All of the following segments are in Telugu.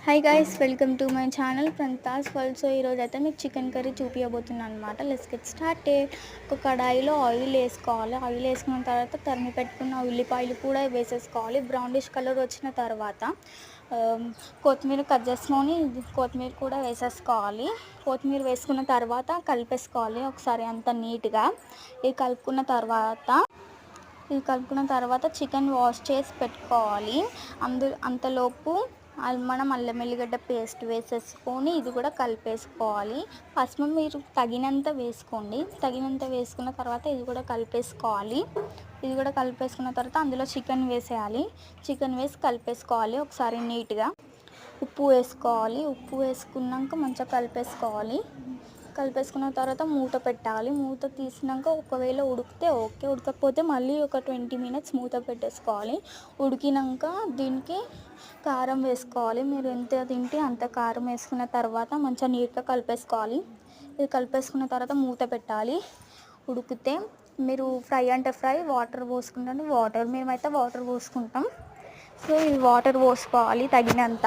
Hi guys, welcome to my channel ప్రంతాస్ వరల్డ్. సో ఈరోజు అయితే మీకు చికెన్ కర్రీ చూపించబోతున్నాను అనమాట. Let's get started. ఒక కడాయిలో ఆయిల్ వేసుకోవాలి. ఆయిల్ వేసుకున్న తర్వాత తరిమి పెట్టుకున్న ఉల్లిపాయలు కూడా వేసేసుకోవాలి. బ్రౌనిష్ కలర్ వచ్చిన తర్వాత కొత్తిమీర కట్ చేసుకొని కొత్తిమీర కూడా వేసేసుకోవాలి. కొత్తిమీర వేసుకున్న తర్వాత కలిపేసుకోవాలి ఒకసారి అంత నీట్గా. ఇది కలుపుకున్న తర్వాత చికెన్ వాష్ చేసి పెట్టుకోవాలి. అంతలోపు మనం అల్లం ఎల్లిగడ్డ పేస్ట్ వేసేసుకొని ఇది కూడా కలిపేసుకోవాలి. పసుపు మీరు తగినంత వేసుకోండి. తగినంత వేసుకున్న తర్వాత ఇది కూడా కలిపేసుకోవాలి. ఇది కూడా కలిపేసుకున్న తర్వాత అందులో చికెన్ వేసేయాలి. చికెన్ వేసి కలిపేసుకోవాలి ఒకసారి నీట్గా. ఉప్పు వేసుకోవాలి. ఉప్పు వేసుకున్నాక మంచిగా కలిపేసుకోవాలి. కలిపేసుకున్న తర్వాత మూత పెట్టాలి. మూత తీసినాక ఒకవేళ ఉడికితే ఓకే, ఉడకపోతే మళ్ళీ ఒక 20 minutes మూత పెట్టేసుకోవాలి. ఉడికినాక దీనికి కారం వేసుకోవాలి. మీరు ఎంత తింటే అంత కారం వేసుకున్న తర్వాత మంచిగా నీట్గా కలిపేసుకోవాలి. ఇది కలిపేసుకున్న తర్వాత మూత పెట్టాలి. ఉడికితే మీరు ఫ్రై అంటే ఫ్రై, వాటర్ పోసుకుంటే వాటర్, మేమైతే వాటర్ పోసుకుంటాం. సో ఇది వాటర్ పోసుకోవాలి తగినంత.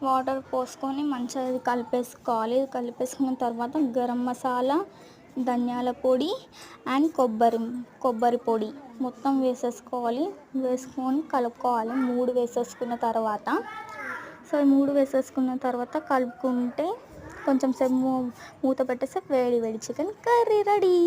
వాటర్ పోసుకొని మంచిగా ఇది కలిపేసుకోవాలి. ఇది కలిపేసుకున్న తర్వాత గరం మసాలా, ధనియాల పొడి అండ్ కొబ్బరి పొడి మొత్తం వేసేసుకోవాలి. వేసుకొని కలుపుకోవాలి 3 వేసేసుకున్న తర్వాత. సో 3 వేసేసుకున్న తర్వాత కలుపుకుంటే కొంచెం సేపు మూత పెట్టేస్తే వేడి వేడి చికెన్ కర్రీ రెడీ.